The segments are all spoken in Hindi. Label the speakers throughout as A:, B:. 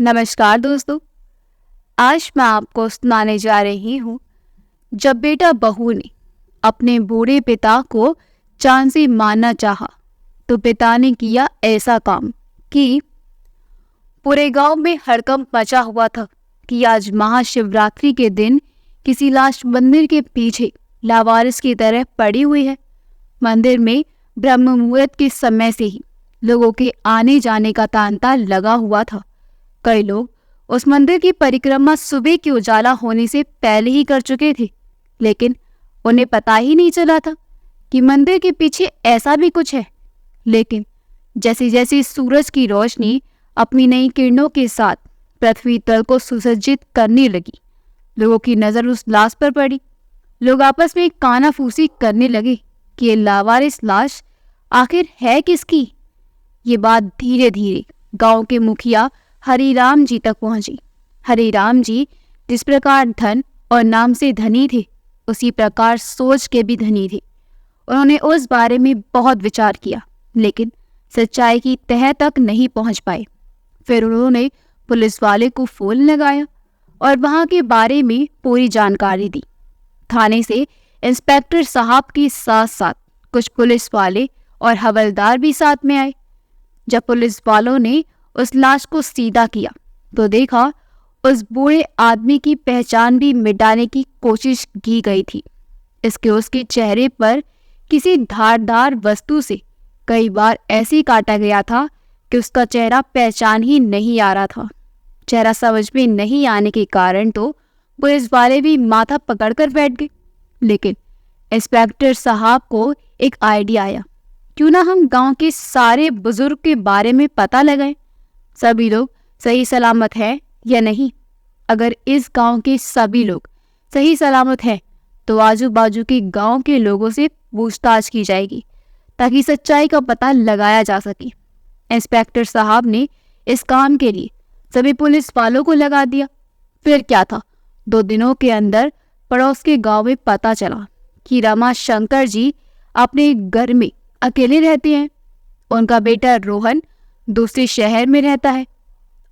A: नमस्कार दोस्तों। आज मैं आपको सुनाने जा रही हूँ जब बेटा बहू ने अपने बूढ़े पिता को जान से मारना चाहा तो पिता ने किया ऐसा काम कि पूरे गांव में हड़कंप मचा हुआ था कि आज महाशिवरात्रि के दिन किसी लाश मंदिर के पीछे लावारिस की तरह पड़ी हुई है। मंदिर में ब्रह्म मुहूर्त के समय से ही लोगों के आने जाने का तांता लगा हुआ था। कई लोग उस मंदिर की परिक्रमा सुबह के उजाला होने से पहले ही कर चुके थे, लेकिन उन्हें पता ही नहीं चला था कि मंदिर के पीछे ऐसा भी कुछ है। लेकिन जैसे जैसे सूरज की रोशनी अपनी नई किरणों के साथ पृथ्वी तल को सुसज्जित करने लगी, लोगों की नजर उस लाश पर पड़ी। लोग आपस में कानाफूसी करने लगे कि ये लावारिस लाश आखिर है किसकी। ये बात धीरे धीरे गांव के मुखिया हरिराम जी तक पहुंची। हरिराम जी जिस प्रकार धन और नाम से धनी थे, उसी प्रकार सोच के भी धनी थे। उन्होंने उस बारे में बहुत विचार किया, लेकिन सच्चाई की तह तक नहीं पहुंच पाए। फिर उन्होंने पुलिस वाले को फोन लगाया और वहां के बारे में पूरी जानकारी दी। थाने से इंस्पेक्टर साहब के साथ साथ कुछ पुलिस वाले और हवलदार भी साथ में आए। जब पुलिस वालों ने उस लाश को सीधा किया तो देखा उस बूढ़े आदमी की पहचान भी मिटाने की कोशिश की गई थी। इसके उसके चेहरे पर किसी धारदार वस्तु से कई बार ऐसे काटा गया था कि उसका चेहरा पहचान ही नहीं आ रहा था। चेहरा समझ में नहीं आने के कारण तो पुलिस वाले भी माथा पकड़कर बैठ गए। लेकिन इंस्पेक्टर साहब को एक आइडिया आया, क्यों ना हम गांव के सारे बुजुर्ग के बारे में पता लगाएं, सभी लोग सही सलामत हैं या नहीं। अगर इस गांव के सभी लोग सही सलामत हैं तो आजू बाजू के गांव के लोगों से पूछताछ की जाएगी ताकि सच्चाई का पता लगाया जा सके। इंस्पेक्टर साहब ने इस काम के लिए सभी पुलिस वालों को लगा दिया। फिर क्या था, 2 दिनों के अंदर पड़ोस के गांव में पता चला कि रमा शंकर जी अपने घर में अकेले रहते हैं। उनका बेटा रोहन दूसरे शहर में रहता है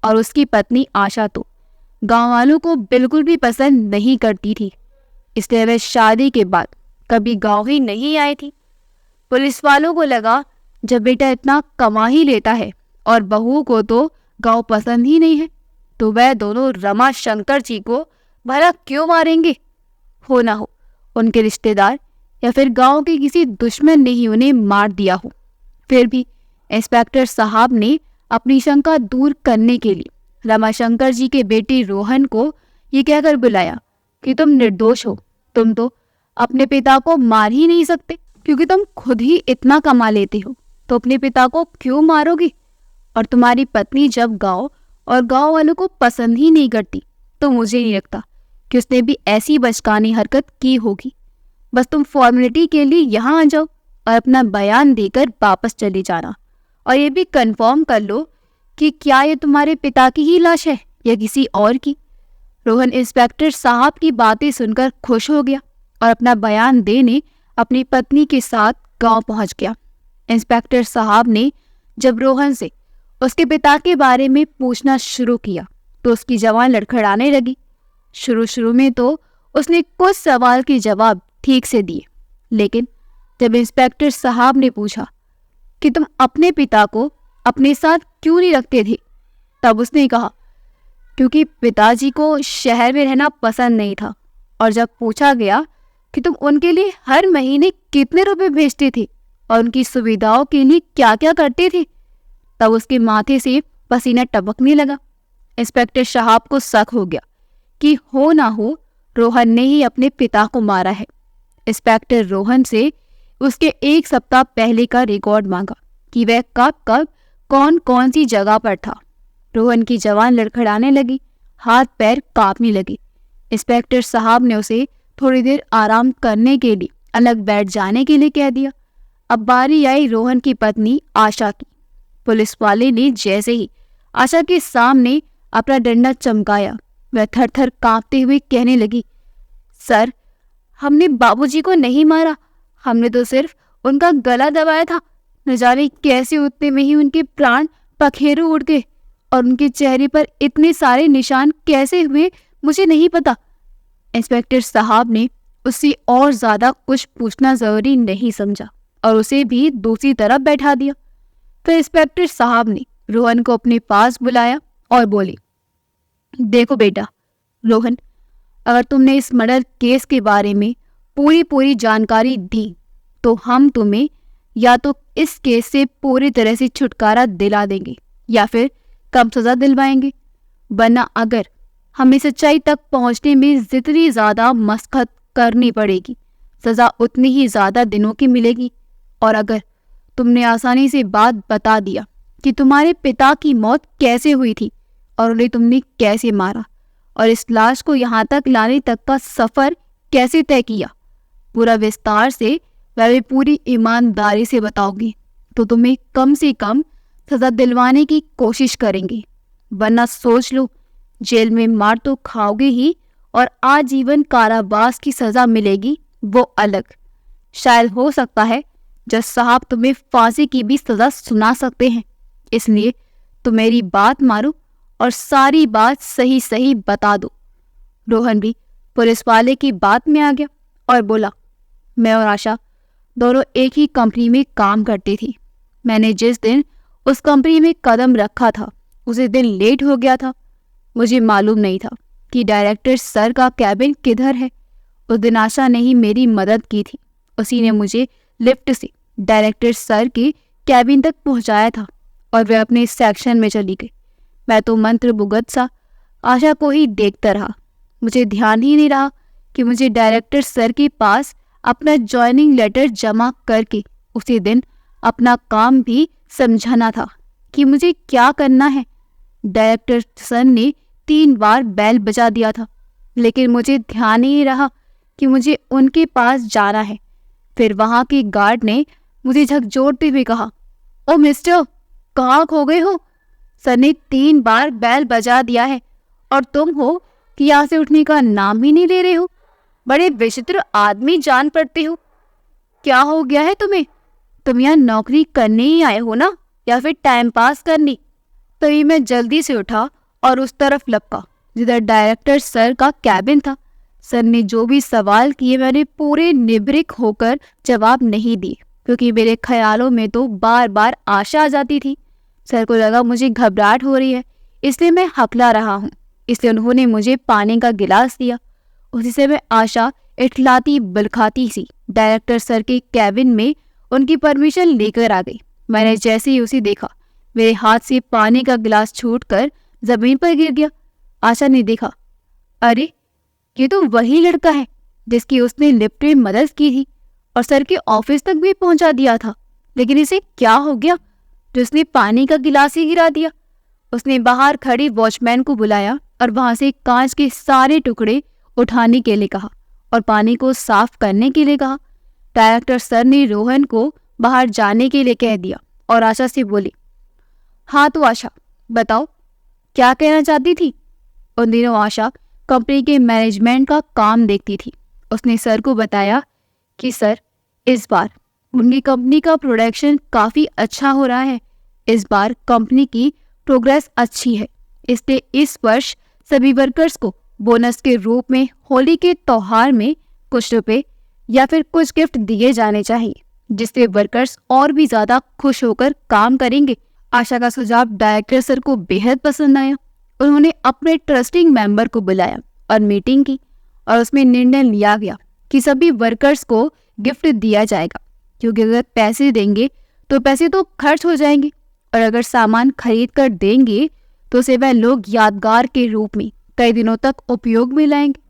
A: और उसकी पत्नी आशा तो गांव वालों को बिल्कुल भी पसंद नहीं करती थी, इसलिए वह शादी के बाद कभी गांव ही नहीं आई थी। पुलिस वालों को लगा जब बेटा इतना कमा ही लेता है और बहू को तो गांव पसंद ही नहीं है, तो वह दोनों रमा शंकर जी को भला क्यों मारेंगे। हो ना हो उनके रिश्तेदार या फिर गांव के किसी दुश्मन ने ही उन्हें मार दिया हो। फिर भी इंस्पेक्टर साहब ने अपनी शंका दूर करने के लिए रमाशंकर जी के बेटे रोहन को ये कहकर बुलाया कि तुम निर्दोष हो, तुम तो अपने पिता को मार ही नहीं सकते, क्योंकि तुम खुद ही इतना कमा लेते हो तो अपने पिता को क्यों मारोगे। और तुम्हारी पत्नी जब गांव और गांव वालों को पसंद ही नहीं करती तो मुझे नहीं लगता कि उसने भी ऐसी बचकानी हरकत की होगी। बस तुम फॉर्मेलिटी के लिए यहाँ आ जाओ और अपना बयान देकर वापस चले जाना, और ये भी कंफर्म कर लो कि क्या ये तुम्हारे पिता की ही लाश है या किसी और की। रोहन इंस्पेक्टर साहब की बातें सुनकर खुश हो गया और अपना बयान देने अपनी पत्नी के साथ गांव पहुंच गया। इंस्पेक्टर साहब ने जब रोहन से उसके पिता के बारे में पूछना शुरू किया तो उसकी जबान लड़खड़ाने लगी। शुरू में तो उसने कुछ सवाल के जवाब ठीक से दिए, लेकिन जब इंस्पेक्टर साहब ने पूछा कि तुम अपने पिता को अपने साथ क्यों नहीं रखते थे, तब उसने कहा क्योंकि पिताजी को शहर में रहना पसंद नहीं था। और जब पूछा गया कि तुम उनके लिए हर महीने कितने रुपए भेजते थे और उनकी सुविधाओं के लिए क्या क्या करते थे, तब उसके माथे से पसीना टपकने लगा। इंस्पेक्टर साहब को शक हो गया कि हो ना हो रोहन ने ही अपने पिता को मारा है। इंस्पेक्टर रोहन से उसके 1 सप्ताह पहले का रिकॉर्ड मांगा कि वह कब कौन कौन सी जगह पर था। रोहन की जबान लड़खड़ाने लगी, हाथ पैर कांपने लगे। इंस्पेक्टर साहब ने उसे थोड़ी देर आराम करने के लिए अलग बैठ जाने के लिए कह दिया। अब बारी आई रोहन की पत्नी आशा की। पुलिस वाले ने जैसे ही आशा के सामने अपना डंडा चमकाया, वह थर-थर कांपते हुए कहने लगी, सर, हमने बाबूजी को नहीं मारा, हमने तो सिर्फ उनका गला दबाया था। न जाने कैसे उतने में ही उनके प्राण पखेरु उड़ गए और उनके चेहरे पर इतने सारे निशान कैसे हुए मुझे नहीं पता। इंस्पेक्टर साहब ने उससे और ज्यादा कुछ पूछना जरूरी नहीं समझा और उसे भी दूसरी तरफ बैठा दिया। फिर इंस्पेक्टर साहब ने रोहन को अपने पास बुलाया और बोले, देखो बेटा रोहन, अगर तुमने इस मर्डर केस के बारे में पूरी जानकारी दी तो हम तुम्हें या तो इस केस से पूरी तरह से छुटकारा दिला देंगे या फिर कम सजा दिलवाएंगे, वरना अगर हमें सच्चाई तक पहुंचने में जितनी ज्यादा मशक्कत करनी पड़ेगी सजा उतनी ही ज्यादा दिनों की मिलेगी। और अगर तुमने आसानी से बात बता दिया कि तुम्हारे पिता की मौत कैसे हुई थी और उन्हें तुमने कैसे मारा और इस लाश को यहाँ तक लाने तक का सफर कैसे तय किया, पूरा विस्तार से वह भी पूरी ईमानदारी से बताओगी तो तुम्हें कम से कम सजा दिलवाने की कोशिश करेंगे, वरना सोच लो जेल में मार तो खाओगे ही और आजीवन कारावास की सजा मिलेगी वो अलग। शायद हो सकता है जज साहब तुम्हें फांसी की भी सजा सुना सकते हैं, इसलिए तुम मेरी बात मानो और सारी बात सही सही बता दो। रोहन भी पुलिस वाले की बात में आ गया और बोला, मैं और आशा दोनों एक ही कंपनी में काम करती थी। मैंने जिस दिन उस कंपनी में कदम रखा था उसी दिन लेट हो गया था। मुझे मालूम नहीं था कि डायरेक्टर सर का कैबिन किधर है। उस दिन आशा ने ही मेरी मदद की थी, उसी ने मुझे लिफ्ट से डायरेक्टर सर के कैबिन तक पहुंचाया था और वह अपने सेक्शन में चली गई। मैं तो मंत्रमुग्ध सा आशा को ही देखता रहा। मुझे ध्यान ही नहीं रहा कि मुझे डायरेक्टर सर के पास अपना ज्वाइनिंग लेटर जमा करके उसी दिन अपना काम भी समझाना था कि मुझे क्या करना है। डायरेक्टर सर ने 3 बार बेल बजा दिया था, लेकिन मुझे ध्यान ही रहा कि मुझे उनके पास जाना है। फिर वहां के गार्ड ने मुझे झकझोरते हुए कहा, ओ मिस्टर, कहाँ खो गए हो? सर ने 3 बार बेल बजा दिया है और तुम हो कि यहाँ से उठने का नाम ही नहीं ले रहे हो। बड़े विचित्र आदमी जान पड़ते हो। क्या हो गया है तुम्हें? तुम यहाँ नौकरी करने ही आए हो ना, या फिर टाइम पास करनी? तभी मैं जल्दी से उठा और उस तरफ लपका जिधर डायरेक्टर सर का कैबिन था। सर ने जो भी सवाल किए मैंने पूरे निभृक होकर जवाब नहीं दिए, क्योंकि मेरे ख्यालों में तो बार बार आशा आ जाती थी। सर को लगा मुझे घबराहट हो रही है, इसलिए मैं हकला रहा हूँ। इसलिए उन्होंने मुझे पानी का गिलास दिया। उसी से मैं आशा इठलाती बिलखाती सी डायरेक्टर सर के कैबिन में उनकी परमिशन लेकर आ गई। मैंने जैसे ही उसे देखा मेरे हाथ से पानी का गिलास छूटकर जमीन पर गिर गया। आशा ने देखा, अरे ये तो वही लड़का है जिसकी उसने लिफ्ट में मदद की थी और सर के ऑफिस तक भी पहुंचा दिया था। लेकिन इसे क्या हो गया जो उसने पानी का गिलास ही गिरा दिया? उसने बाहर खड़े वॉचमैन को बुलाया और वहां से कांच के सारे टुकड़े उठाने के लिए कहा और पानी को साफ करने के लिए कहा। डायरेक्टर सर ने रोहन को बाहर जाने के लिए कह दिया और आशा से बोली, हाँ तो आशा बताओ क्या कहना चाहती थी? उन दिनों आशा कंपनी के मैनेजमेंट का काम देखती थी। उसने सर को बताया कि सर, इस बार उनकी कंपनी का प्रोडक्शन काफ़ी अच्छा हो रहा है। इस बार कंपनी की प्रोग्रेस अच्छी है, इसलिए इस वर्ष सभी वर्कर्स को बोनस के रूप में होली के त्योहार में कुछ रुपए या फिर कुछ गिफ्ट दिए जाने चाहिए, जिससे वर्कर्स और भी ज़्यादा खुश होकर काम करेंगे। आशा का सुझाव डायरेक्टर सर को बेहद पसंद आया। उन्होंने अपने ट्रस्टिंग मेंबर को बुलाया और मीटिंग की और उसमें निर्णय लिया गया कि सभी वर्कर्स को गिफ्ट दिया जाएगा, क्योंकि अगर पैसे देंगे तो पैसे तो खर्च हो जाएंगे और अगर सामान खरीद कर देंगे तो उसे वह लोग यादगार के रूप में कई दिनों तक उपयोग में लाएंगे।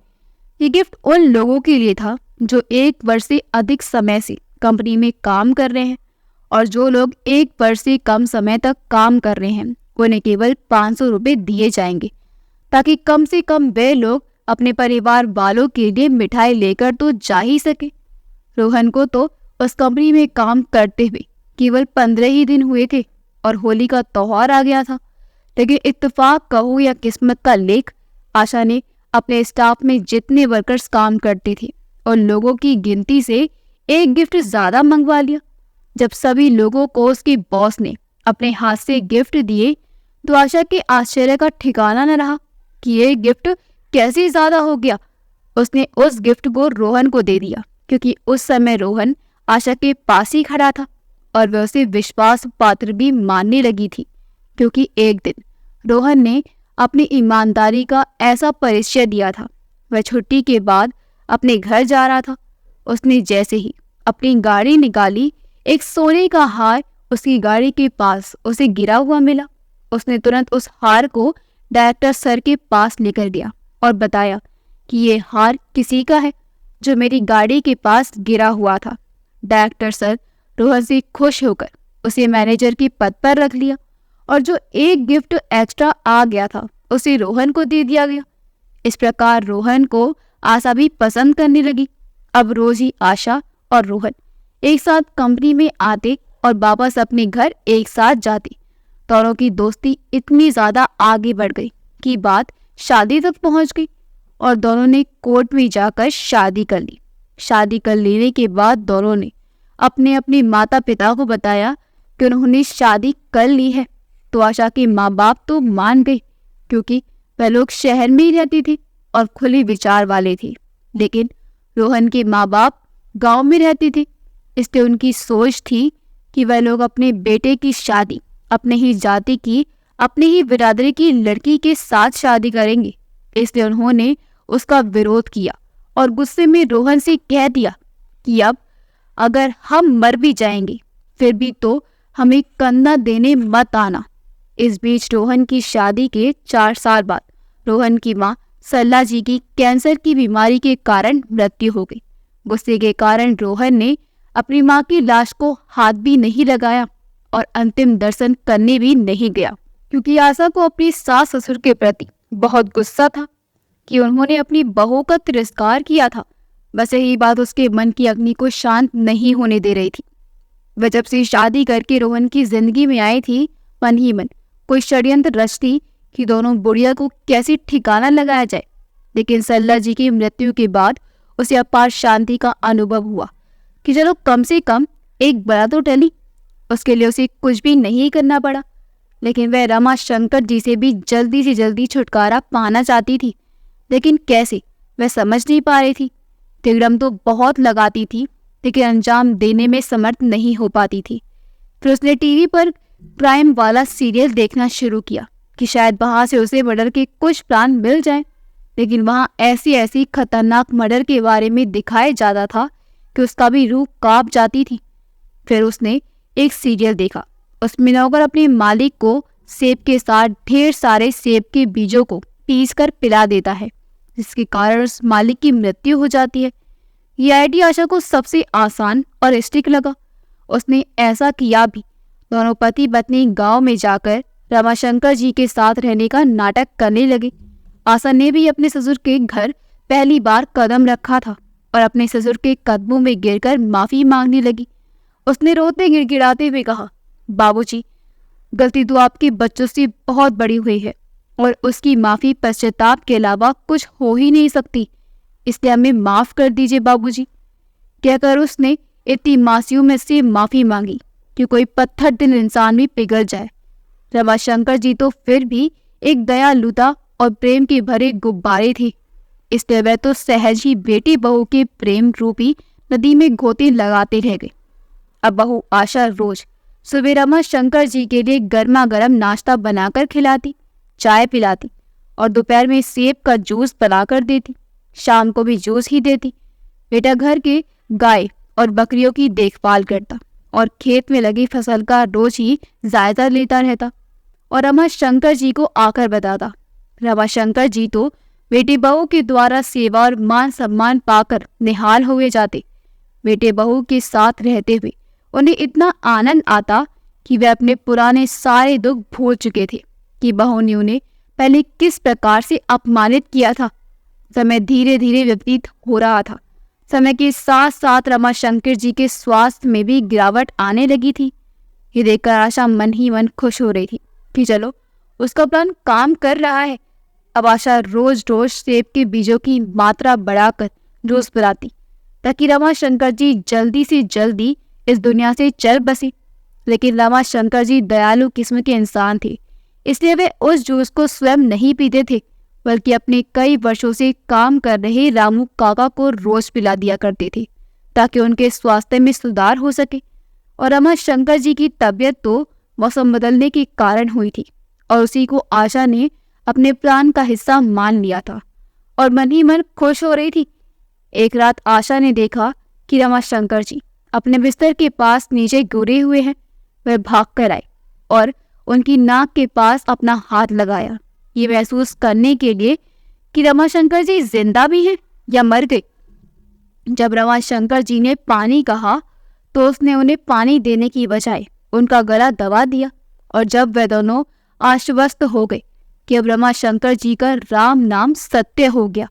A: ये गिफ्ट उन लोगों के लिए था जो 1 वर्ष से अधिक समय से कंपनी में काम कर रहे हैं, और जो लोग 1 वर्ष से कम समय तक काम कर रहे हैं उन्हें केवल 500 रुपये दिए जाएंगे, ताकि कम से कम वे लोग अपने परिवार वालों के लिए मिठाई लेकर तो जा ही सके। रोहन को तो उस कंपनी में काम करते हुए केवल 15 ही दिन हुए थे और होली का त्योहार आ गया था, लेकिन इत्तेफाक कहो या किस्मत का लेख, आशा ने अपने स्टाफ में जितने वर्कर्स काम करते थे और लोगों की गिनती से 1 गिफ्ट ज़्यादा मंगवा लिया। जब सभी लोगों को उसके बॉस ने अपने हाथ से गिफ्ट दिए तो आशा के आश्चर्य का ठिकाना न रहा कि ये गिफ्ट कैसे ज्यादा हो गया। उसने उस गिफ्ट को रोहन को दे दिया, क्योंकि उस समय रोहन आशा के पास ही खड़ा था और वह उसे विश्वास पात्र भी मानने लगी थी, क्योंकि एक दिन रोहन ने अपनी ईमानदारी का ऐसा परिचय दिया था। वह छुट्टी के बाद अपने घर जा रहा था। उसने जैसे ही अपनी गाड़ी निकाली, एक सोने का हार उसकी गाड़ी के पास उसे गिरा हुआ मिला। उसने तुरंत उस हार को डायरेक्टर सर के पास लेकर गया और बताया कि ये हार किसी का है जो मेरी गाड़ी के पास गिरा हुआ था। डायरेक्टर सर रोहन से खुश होकर उसे मैनेजर के पद पर रख लिया और जो एक गिफ्ट एक्स्ट्रा आ गया था उसे रोहन को दे दिया गया। इस प्रकार रोहन को आशा भी पसंद करने लगी। अब रोज ही आशा और रोहन एक साथ कंपनी में आते और वापस अपने घर एक साथ जाते। दोनों की दोस्ती इतनी ज्यादा आगे बढ़ गई कि बात शादी तक पहुंच गई और दोनों ने कोर्ट में जाकर शादी कर ली। शादी कर लेने के बाद दोनों ने अपने अपने माता पिता को बताया कि उन्होंने शादी कर ली है। तो आशा के माँ बाप तो मान गए, क्योंकि वह लोग शहर में ही रहती थी और खुले विचार वाले थे। लेकिन रोहन के माँ बाप गांव में रहते थे, इसलिए उनकी सोच थी कि वह लोग अपने बेटे की शादी अपने ही जाति की, अपने ही बिरादरी की लड़की के साथ शादी करेंगे। इसलिए उन्होंने उसका विरोध किया और गुस्से में रोहन से कह दिया कि अब अगर हम मर भी जाएंगे फिर भी तो हमें कंधा देने मत आना। इस बीच रोहन की शादी के 4 साल बाद रोहन की मां सरला जी की कैंसर की बीमारी के कारण मृत्यु हो गई। गुस्से के कारण रोहन ने अपनी मां की लाश को हाथ भी नहीं लगाया और अंतिम दर्शन करने भी नहीं गया, क्योंकि आशा को अपनी सास ससुर के प्रति बहुत गुस्सा था कि उन्होंने अपनी बहू का तिरस्कार किया था। बस यही बात उसके मन की अग्नि को शांत नहीं होने दे रही थी। वह जब से शादी करके रोहन की जिंदगी में आई थी, मन ही मन कोई षड्यंत्र रचती कि दोनों बुढ़िया को कैसे ठिकाना लगाया जाए। लेकिन सरला जी की मृत्यु के बाद उसे अपार शांति का अनुभव हुआ कि चलो कम से कम एक बला तो टली। उसके लिए उसे कुछ भी नहीं करना पड़ा। लेकिन वह रमा शंकर जी से भी जल्दी से जल्दी छुटकारा पाना चाहती थी, लेकिन कैसे वह समझ नहीं पा रही थी। तिगड़म तो बहुत लगाती थी, लेकिन अंजाम देने में समर्थ नहीं हो पाती थी। फिर उसने टीवी पर क्राइम वाला सीरियल देखना शुरू किया कि शायद वहां से उसे मर्डर के कुछ प्लान मिल जाएं। लेकिन वहां ऐसी ऐसी खतरनाक मर्डर के बारे में दिखाया जाता था कि उसका भी रूह कांप जाती थी। फिर उसने एक सीरियल देखा, उसमें नौकर अपने मालिक को सेब के साथ ढेर सारे सेब के बीजों को पीस कर पिला देता है, जिसके कारण उस मालिक की मृत्यु हो जाती है। ये आइडिया आशा को सबसे आसान और स्टिक लगा। उसने ऐसा किया भी। दोनों पति पत्नी गांव में जाकर रमाशंकर जी के साथ रहने का नाटक करने लगे। आशा ने भी अपने ससुर के घर पहली बार कदम रखा था और अपने ससुर के कदमों में गिरकर माफी मांगने लगी। उसने रोते गिड़गिड़ाते हुए कहा, बाबूजी, गलती तो आपके बच्चों से बहुत बड़ी हुई है और उसकी माफी पश्चाताप के अलावा कुछ हो ही नहीं सकती, इसलिए हमें माफ कर दीजिए बाबूजी। कहकर उसने इतनी मासूम में से माफी मांगी कि कोई पत्थर दिल इंसान भी पिघल जाए। रमाशंकर जी तो फिर भी एक दयालुता और प्रेम के भरे गुब्बारे थे, इसलिए वह तो सहज ही बेटी बहू के प्रेम रूपी नदी में गोते लगाते रह गए। अब बहू आशा रोज सुबह रमाशंकर जी के लिए गर्मा गर्म नाश्ता बनाकर खिलाती, चाय पिलाती और दोपहर में सेब का जूस बनाकर देती। शाम को भी जूस ही देती। बेटा घर के गाय और बकरियों की देखभाल करता और खेत में लगी फसल का रोज ही जायजा लेता रहता और रमाशंकर जी को आकर बताता। रमाशंकर जी तो बेटे बहू के द्वारा सेवा और मान सम्मान पाकर निहाल हुए जाते। बेटे बहू के साथ रहते हुए उन्हें इतना आनंद आता कि वे अपने पुराने सारे दुख भूल चुके थे कि बहू ने उन्हें पहले किस प्रकार से अपमानित किया था। समय धीरे धीरे व्यतीत हो रहा था। समय के साथ साथ रमाशंकर जी के स्वास्थ्य में भी गिरावट आने लगी थी। ये देखकर आशा मन ही मन खुश हो रही थी कि चलो उसका प्लान काम कर रहा है। अब आशा रोज रोज सेब के बीजों की मात्रा बढ़ाकर जूस बनाती ताकि रमाशंकर जी जल्दी से जल्दी इस दुनिया से चल बसे। लेकिन रमाशंकर जी दयालु किस्म के इंसान थे, इसलिए वे उस जूस को स्वयं नहीं पीते थे, बल्कि अपने कई वर्षों से काम कर रहे रामू काका को रोज पिला दिया करते थे, ताकि उनके स्वास्थ्य में सुधार हो सके। और रमाशंकर जी की तबीयत तो मौसम बदलने के कारण हुई थी, और उसी को आशा ने अपने प्लान का हिस्सा मान लिया था और मन ही मन खुश हो रही थी। एक रात आशा ने देखा कि रमाशंकर जी अपने बिस्तर के पास नीचे गिरे हुए हैं। वह भाग कर आई और उनकी नाक के पास अपना हाथ लगाया, ये महसूस करने के लिए कि रमाशंकर जी जिंदा भी हैं या मर गए। जब रमाशंकर जी ने पानी कहा तो उसने उन्हें पानी देने की बजाय उनका गला दबा दिया, और जब वह दोनों आश्वस्त हो गए कि अब रमाशंकर जी का राम नाम सत्य हो गया,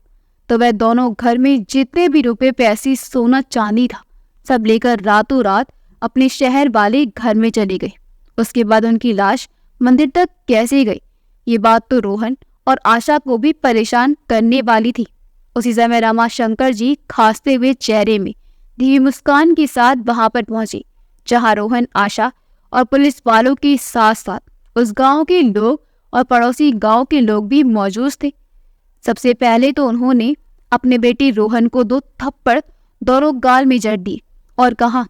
A: तो वह दोनों घर में जितने भी रुपए पैसे सोना चांदी था सब लेकर रातों रात अपने शहर वाले घर में चले गए। उसके बाद उनकी लाश मंदिर तक कैसे गई, ये बात तो रोहन और आशा को भी परेशान करने वाली थी। उसी समय रमाशंकर जी खांसते हुए चेहरे में धीमी मुस्कान के साथ वहां पर पहुंचे, जहां रोहन, आशा और पुलिस वालों के साथ साथ उस गांव के लोग और पड़ोसी गांव के लोग भी मौजूद थे। सबसे पहले तो उन्होंने अपने बेटे रोहन को 2 थप्पड़ दोनों गाल में जड़ दिए और कहा,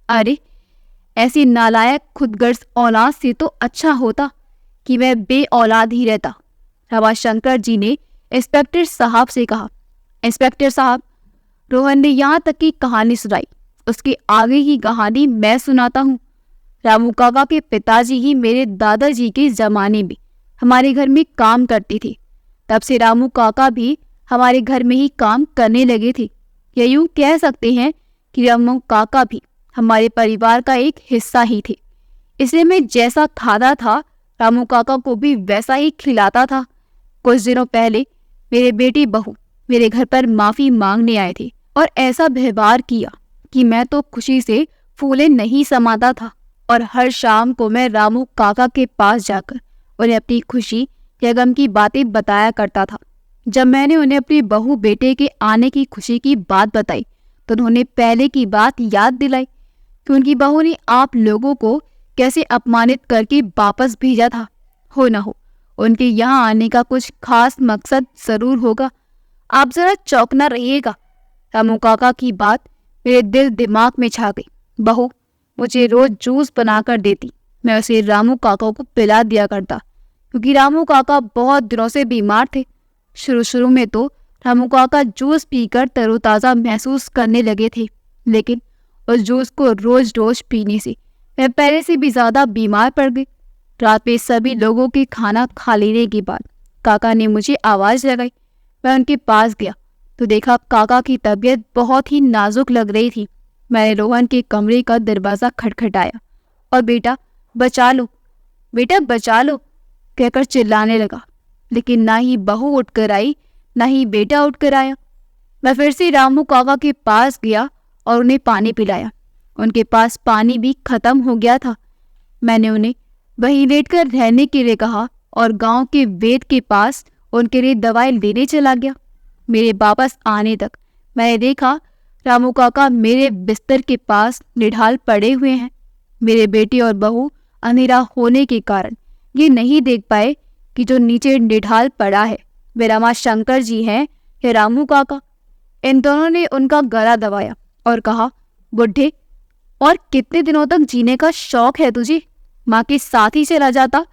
A: अरे ऐसी नालायक खुदगर्ज औलाद से तो अच्छा होता कि मैं बे औलाद ही रहता। रमाशंकर जी ने इंस्पेक्टर साहब से कहा, इंस्पेक्टर साहब, रोहन ने यहाँ तक की कहानी सुनाई, उसके आगे की कहानी मैं सुनाता हूँ। रामू काका के पिताजी ही मेरे दादाजी के जमाने में हमारे घर में काम करते थे। तब से रामू काका भी हमारे घर में ही काम करने लगे थे। या यूं कह सकते हैं कि रामू काका भी हमारे परिवार का एक हिस्सा ही थे। इसलिए मैं जैसा खाता था रामू काका को भी वैसा ही खिलाता था। कुछ दिनों पहले मेरे बेटी बहू मेरे घर पर माफी मांगने आए थे और ऐसा व्यवहार किया कि मैं तो खुशी से फूले नहीं समाता था, और हर शाम को मैं रामू काका के पास जाकर उन्हें अपनी खुशी या गम की बातें बताया करता था। जब मैंने उन्हें अपनी बहू बेटे के आने की खुशी की बात बताई तो उन्होंने पहले की बात याद दिलाई कि उनकी बहू ने आप लोगों को कैसे अपमानित करके वापस भेजा था। हो न हो उनके यहाँ आने का कुछ खास मकसद जरूर होगा। आप जरा चौकना रहिएगा। रामू काका की बात मेरे दिल दिमाग में छा गई। बहू मुझे रोज जूस बनाकर देती, मैं उसे रामू काका को पिला दिया करता, क्योंकि रामू काका बहुत दिनों से बीमार थे। शुरू में तो रामू काका जूस पीकर तरोताज़ा महसूस करने लगे थे, लेकिन उस जूस को रोज रोज पीने से मैं पहले से भी ज़्यादा बीमार पड़ गई। रात में सभी लोगों के खाना खा लेने के बाद काका ने मुझे आवाज़ लगाई। मैं उनके पास गया तो देखा काका की तबीयत बहुत ही नाजुक लग रही थी। मैंने रोहन के कमरे का दरवाज़ा खटखटाया और बेटा बचा लो, बेटा बचा लो कहकर चिल्लाने लगा, लेकिन ना ही बहू उठकर आई ना ही बेटा उठकर आया। मैं फिर से रामू काका के पास गया और उन्हें पानी पिलाया। उनके पास पानी भी खत्म हो गया था। मैंने उन्हें वहीं लेटकर रहने के लिए कहा और गांव के वेद के पास उनके लिए दवाई लेने चला गया। मेरे वापस आने तक मैंने देखा रामू काका मेरे बिस्तर के पास निढाल पड़े हुए हैं। मेरे बेटे और बहू अंधेरा होने के कारण ये नहीं देख पाए कि जो नीचे निढाल पड़ा है वे रमाशंकर जी हैं या रामू काका। इन दोनों ने उनका गला दबाया और कहा, बुढ़े और कितने दिनों तक जीने का शौक है तुझे? माँ के साथ ही चला जाता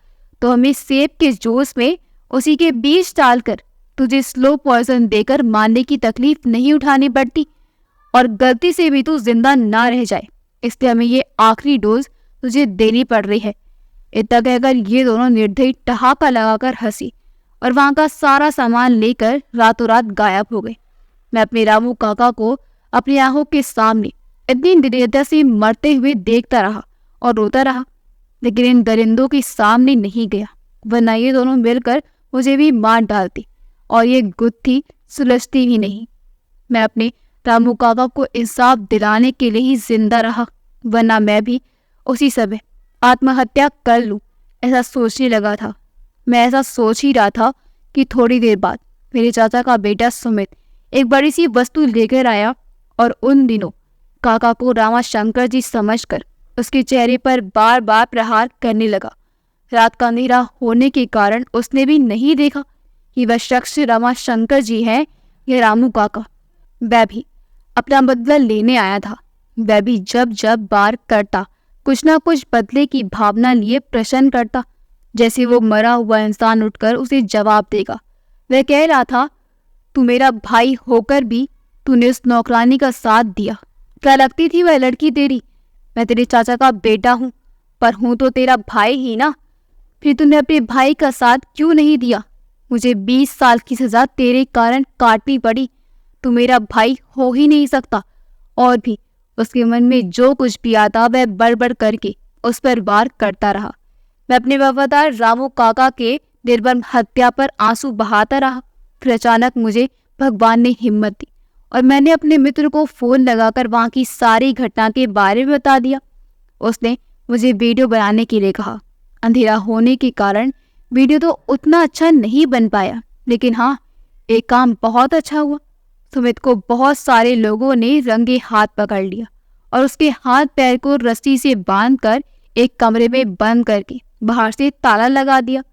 A: तो हमें सेब के जूस में उसी के बीज डालकर तुझे स्लो पॉइजन देकर मारने की तकलीफ नहीं उठानी पड़ती, और गलती से भी तू जिंदा ना रह जाए इसलिए हमें ये आखिरी डोज तुझे देनी पड़ रही है। इतना कहकर ये दोनों निर्दयी ठहाका लगाकर हंसी और वहां का सारा सामान लेकर रातों रात गायब हो गए। मैं अपने रामू काका को अपनी आंखों के सामने इतनी निर्दयता से मरते हुए देखता रहा और रोता रहा, लेकिन इन दरिंदों के सामने नहीं गया, वरना ये दोनों मिलकर मुझे भी मार डालती और ये गुत्थी सुलझती ही नहीं। मैं अपने रामू काका को इंसाफ दिलाने के लिए ही जिंदा रहा, वरना मैं भी उसी समय आत्महत्या कर लूं ऐसा सोचने लगा था। मैं ऐसा सोच ही रहा था कि थोड़ी देर बाद मेरे चाचा का बेटा सुमित एक बड़ी सी वस्तु लेकर आया और उन दिनों काका को रामाशंकर जी समझकर उसके चेहरे पर बार बार प्रहार करने लगा। रात का अंधेरा होने के कारण उसने भी नहीं देखा कि वह शख्स रमाशंकर जी है या रामू काका। वह भी अपना बदला लेने आया था। वह भी जब जब बार करता कुछ ना कुछ बदले की भावना लिए प्रश्न करता, जैसे वो मरा हुआ इंसान उठकर उसे जवाब देगा। वह कह रहा था, तू मेरा भाई होकर भी तूने उस नौकरानी का साथ दिया। क्या लगती थी वह लड़की तेरी? मैं तेरे चाचा का बेटा हूँ, पर हूँ तो तेरा भाई ही ना। फिर तूने अपने भाई का साथ क्यों नहीं दिया? मुझे 20 साल की सजा तेरे कारण काटनी पड़ी। तू मेरा भाई हो ही नहीं सकता। और भी उसके मन में जो कुछ भी आता वह बड़बड़ करके उस पर वार करता रहा। मैं अपने वफादार रामू काका के निर्मम हत्या पर आंसू बहाता रहा। फिर अचानक मुझे भगवान ने हिम्मत दी और मैंने अपने मित्र को फोन लगाकर वहां की सारी घटना के बारे में बता दिया। उसने मुझे वीडियो बनाने के लिए कहा। अंधेरा होने के कारण वीडियो तो उतना अच्छा नहीं बन पाया, लेकिन हाँ, एक काम बहुत अच्छा हुआ। सुमित को बहुत सारे लोगों ने रंगे हाथ पकड़ लिया और उसके हाथ पैर को रस्सी से बांधकर एक कमरे में बंद करके बाहर से ताला लगा दिया।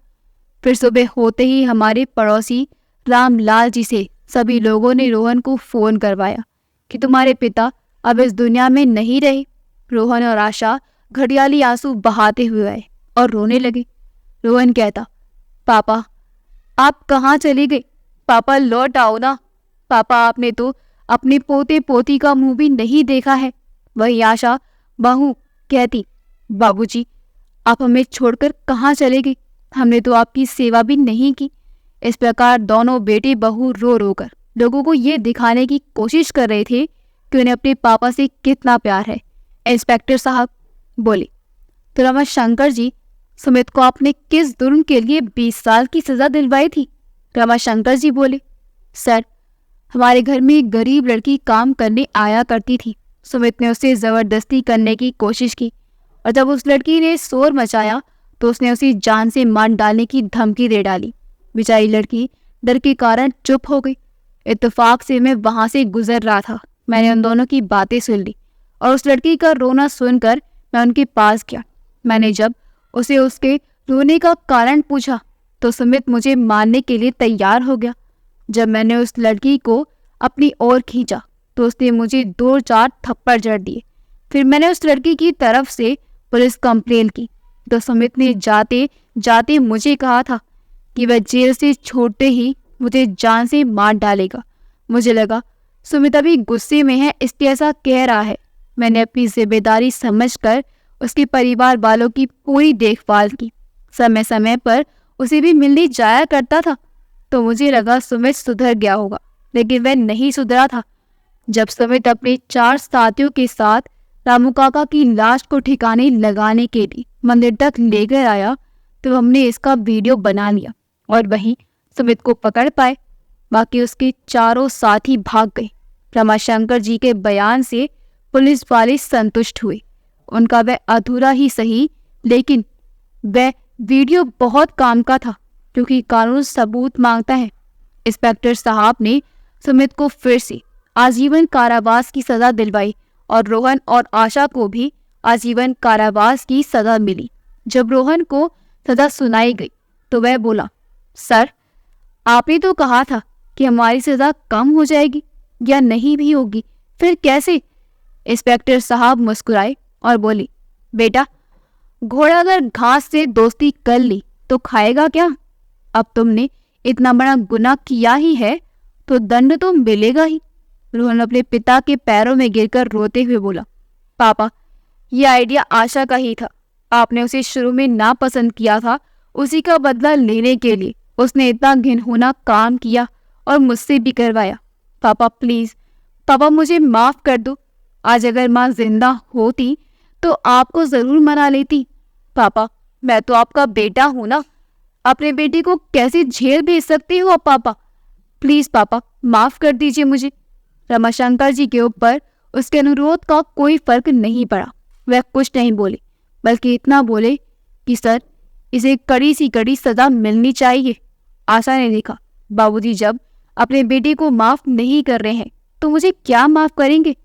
A: फिर सुबह होते ही हमारे पड़ोसी रामलाल जी से सभी लोगों ने रोहन को फोन करवाया कि तुम्हारे पिता अब इस दुनिया में नहीं रहे। रोहन और आशा घड़ियाली आंसू बहाते हुए आए और रोने लगे। रोहन कहता, पापा आप कहाँ चले गए? पापा लौट आओ ना। पापा आपने तो अपने पोते पोती का मुंह भी नहीं देखा है। वही आशा बहू कहती, बाबूजी आप हमें छोड़कर कहाँ चले गए? हमने तो आपकी सेवा भी नहीं की। इस प्रकार दोनों बेटे बहू रो रो कर लोगों को ये दिखाने की कोशिश कर रहे थे कि उन्हें अपने पापा से कितना प्यार है। इंस्पेक्टर साहब बोले, तो रमाशंकर जी, सुमित को आपने किस जुर्म के लिए 20 साल की सजा दिलवाई थी? रमाशंकर जी बोले, सर हमारे घर में एक गरीब लड़की काम करने आया करती थी। सुमित ने उसे जबरदस्ती करने की कोशिश की और जब उस लड़की ने शोर मचाया तो उसने उसे जान से मार डालने की धमकी दे डाली। बेचारी लड़की डर के कारण चुप हो गई। इत्तेफाक से मैं वहां से गुजर रहा था। मैंने उन दोनों की बातें सुन ली और उस लड़की का रोना सुनकर मैं उनके पास गया। मैंने जब उसे उसके रोने का कारण पूछा तो सुमित मुझे मारने के लिए तैयार हो गया। जब मैंने उस लड़की को अपनी ओर खींचा तो उसने मुझे 2-4 थप्पड़ जड़ दिए। फिर मैंने उस लड़की की तरफ से पुलिस कंप्लेन की तो सुमित ने जाते जाते मुझे कहा था कि वह जेल से छोड़ते ही मुझे जान से मार डालेगा। मुझे लगा सुमित अभी गुस्से में है इसलिए ऐसा कह रहा है। मैंने अपनी जिम्मेदारी समझकर उसके परिवार वालों की पूरी देखभाल की। समय समय पर उसे भी मिलने जाया करता था तो मुझे लगा सुमित सुधर गया होगा, लेकिन वह नहीं सुधरा था। जब सुमित अपने 4 साथियों के साथ रामू काका की लाश को ठिकाने लगाने के लिए मंदिर तक लेकर आया तो हमने इसका वीडियो बना लिया और वहीं सुमित को पकड़ पाए। बाकी उसके चारों साथी भाग गए। रमाशंकर जी के बयान से पुलिस वाले संतुष्ट हुए। उनका वह अधूरा ही सही, लेकिन वह वीडियो बहुत काम का था क्योंकि कानून सबूत मांगता है। इंस्पेक्टर साहब ने सुमित को फिर से आजीवन कारावास की सजा दिलवाई और रोहन और आशा को भी आजीवन कारावास की सजा मिली। जब रोहन को सजा सुनाई गई तो वह बोला, सर आपने तो कहा था कि हमारी सजा कम हो जाएगी या नहीं भी होगी, फिर कैसे? इंस्पेक्टर साहब मुस्कुराए और बोले, बेटा घोड़ा अगर घास से दोस्ती कर ली तो खाएगा क्या? अब तुमने इतना बड़ा गुनाह किया ही है तो दंड तो मिलेगा ही। रोहन अपने पिता के पैरों में गिरकर रोते हुए बोला, पापा ये आइडिया आशा का ही था। आपने उसे शुरू में नापसंद किया था। उसी का बदला लेने के लिए उसने इतना घिनौना काम किया और मुझसे भी करवाया। पापा प्लीज, पापा मुझे माफ कर दो। आज अगर माँ जिंदा होती तो आपको जरूर मना लेती। पापा मैं तो आपका बेटा हूं ना, अपने बेटे को कैसे जेल भेज सकती हो? पापा प्लीज पापा माफ कर दीजिए मुझे। रमाशंकर जी के ऊपर उसके अनुरोध का कोई फर्क नहीं पड़ा। वह कुछ नहीं बोले, बल्कि इतना बोले कि सर इसे कड़ी सी कड़ी सजा मिलनी चाहिए। आशा ने देखा बाबूजी जब अपने बेटे को माफ नहीं कर रहे हैं तो मुझे क्या माफ करेंगे।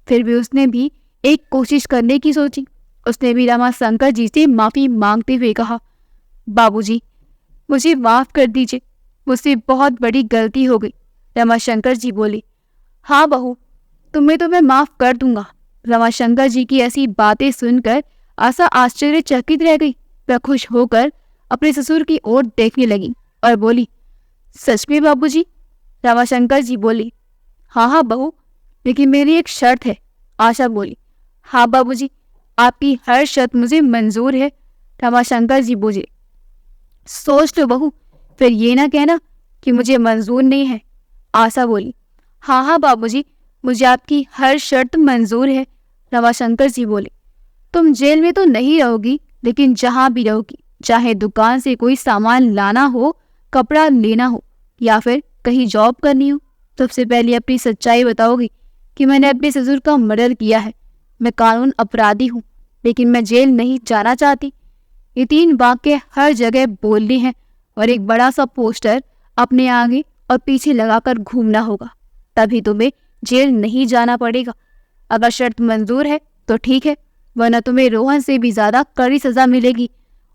A: फिर भी उसने भी एक कोशिश करने की सोची। उसने भी रमाशंकर जी से माफी मांगते हुए कहा, बाबूजी, मुझे माफ कर दीजिए, मुझसे बहुत बड़ी गलती हो गई। रमाशंकर जी बोली। हाँ बहू, तुम्हें तो मैं माफ कर दूंगा। रमाशंकर जी की ऐसी बातें सुनकर आशा आश्चर्यचकित रह गई। वह खुश होकर अपने ससुर की ओर देखने लगी और बोली, सच में बाबूजी? रमाशंकर जी बोली, हाँ बहू, लेकिन मेरी एक शर्त है। आशा बोली, हाँ बाबूजी, आपकी हर शर्त मुझे मंजूर है। रमाशंकर जी बोले, सोच लो बहू, फिर ये ना कहना कि मुझे मंजूर नहीं है। आशा बोली, हाँ बाबूजी, मुझे आपकी हर शर्त मंजूर है। रमाशंकर जी बोले, तुम जेल में तो नहीं रहोगी, लेकिन जहां भी रहोगी, चाहे दुकान से कोई सामान लाना हो, कपड़ा लेना हो या फिर कहीं जॉब करनी हो, सबसे पहले अपनी सच्चाई बताओगी कि मैंने अपने ससुर का मर्डर किया है। मैं कानून अपराधी हूँ, लेकिन मैं जेल नहीं जाना चाहती। ये 3 वाक्य हर जगह बोलने हैं और एक बड़ा सा पोस्टर अपने आगे और पीछे लगाकर घूमना होगा, तभी तुम्हें जेल नहीं जाना पड़ेगा। अगर शर्त मंजूर है तो ठीक है, वरना तुम्हें रोहन से भी ज्यादा कड़ी सजा मिलेगी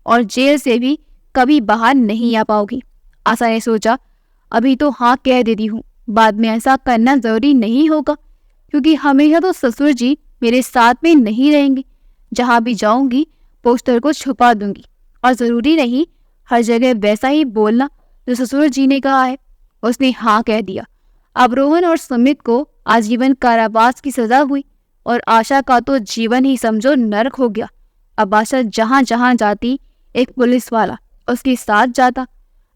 A: और जेल से भी कभी बाहर नहीं आ पाओगी। आशा ने सोचा, अभी तो हाँ कह देती हूँ, बाद में ऐसा करना जरूरी नहीं होगा, क्योंकि हमेशा तो ससुर जी मेरे साथ में नहीं रहेंगे। जहां भी जाऊंगी पोस्टर को छुपा दूंगी, और जरूरी नहीं हर जगह वैसा ही बोलना जो ससुर जी ने कहा है। उसने हाँ कह दिया। अब रोहन और सुमित को आजीवन कारावास की सजा हुई और आशा का तो जीवन ही समझो नरक हो गया। अब आशा जहां जहां जाती, एक पुलिस वाला उसके साथ जाता।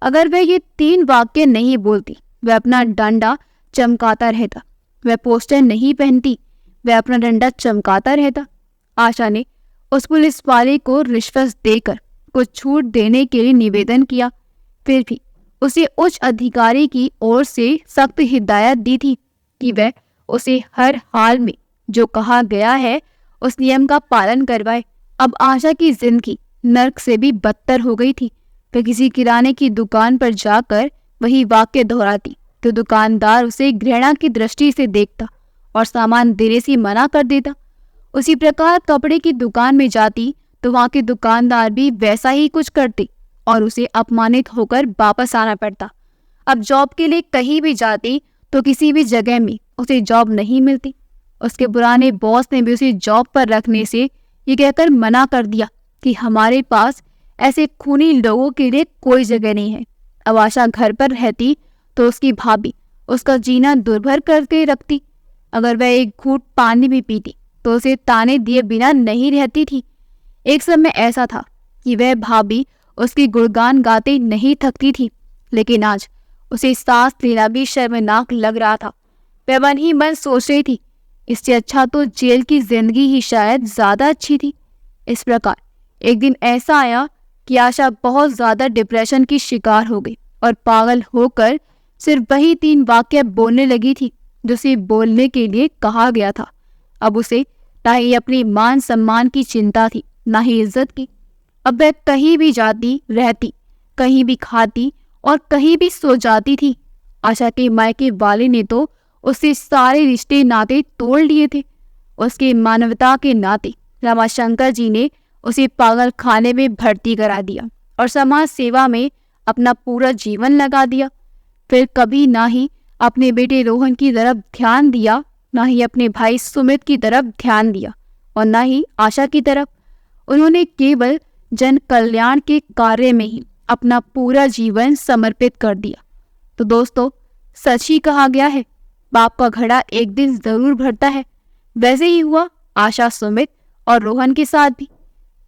A: अगर वह ये 3 वाक्य नहीं बोलती, वह अपना डंडा चमकाता रहता। वह पोस्टर नहीं पहनती, वह अपना डंडा चमकाता रहता। आशा ने उस पुलिस वाले को रिश्वत देकर कुछ छूट देने के लिए निवेदन किया, फिर भी उसे उच्च अधिकारी की ओर से सख्त हिदायत दी थी कि वह उसे हर हाल में जो कहा गया है उस नियम का पालन करवाए। अब आशा की जिंदगी नर्क से भी बदतर हो गई थी। वह किसी किराने की दुकान पर जाकर वही वाक्य दोहराती तो दुकानदार उसे घृणा की दृष्टि से देखता और सामान देने से मना कर देता। उसी प्रकार कपड़े की दुकान में जाती तो वहां के दुकानदार भी वैसा ही कुछ करते और उसे अपमानित होकर वापस आना पड़ता। अब जॉब के लिए कहीं भी जाती तो किसी भी जगह में उसे जॉब नहीं मिलती। उसके पुराने बॉस ने भी उसे जॉब पर रखने से ये कहकर मना कर दिया कि हमारे पास ऐसे खूनी लोगों के लिए कोई जगह नहीं है। अब आशा घर पर रहती तो उसकी भाभी उसका जीना दुर्भर करके रखती। अगर वह एक घूंट पानी भी पीती तो उसे ताने दिए बिना नहीं रहती थी। एक समय ऐसा था कि वह भाभी उसकी गुणगान गाते नहीं थकती थी, लेकिन आज उसे सांस लेना भी शर्मनाक लग रहा था। वह मन ही मन सोच रही थी, इससे अच्छा तो जेल की जिंदगी ही शायद ज्यादा अच्छी थी। इस प्रकार एक दिन ऐसा आया कि आशा बहुत ज्यादा डिप्रेशन की शिकार हो गई और पागल होकर सिर्फ वही 3 वाक्य बोलने लगी थी जो उसे बोलने के लिए कहा गया था। अब उसे ना ही अपनी मान सम्मान की चिंता थी, ना ही इज्जत की। अब वह कहीं भी जाती रहती, कहीं भी खाती और कहीं भी सो जाती थी। आशा के मायके वाले ने तो उससे सारे रिश्ते नाते तोड़ लिए थे। उसके मानवता के नाते रमाशंकर जी ने उसे पागल खाने में भर्ती करा दिया और समाज सेवा में अपना पूरा जीवन लगा दिया। फिर कभी ना ही अपने बेटे रोहन की तरफ ध्यान दिया, ना ही अपने भाई सुमित की तरफ ध्यान दिया और ना ही आशा की तरफ। उन्होंने केवल जन कल्याण के कार्य में ही अपना पूरा जीवन समर्पित कर दिया। तो दोस्तों, सच ही कहा गया है, बाप का घड़ा एक दिन जरूर भरता है। वैसे ही हुआ आशा, सुमित और रोहन के साथ भी।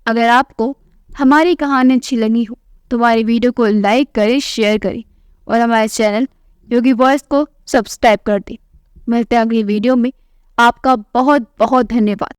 A: अगर आपको हमारी कहानी अच्छी लगी हो तो हमारी वीडियो को लाइक करें, शेयर करें और हमारे चैनल योगी वॉइस को सब्सक्राइब कर दें। मिलते हैं अगली वीडियो में। आपका बहुत बहुत धन्यवाद।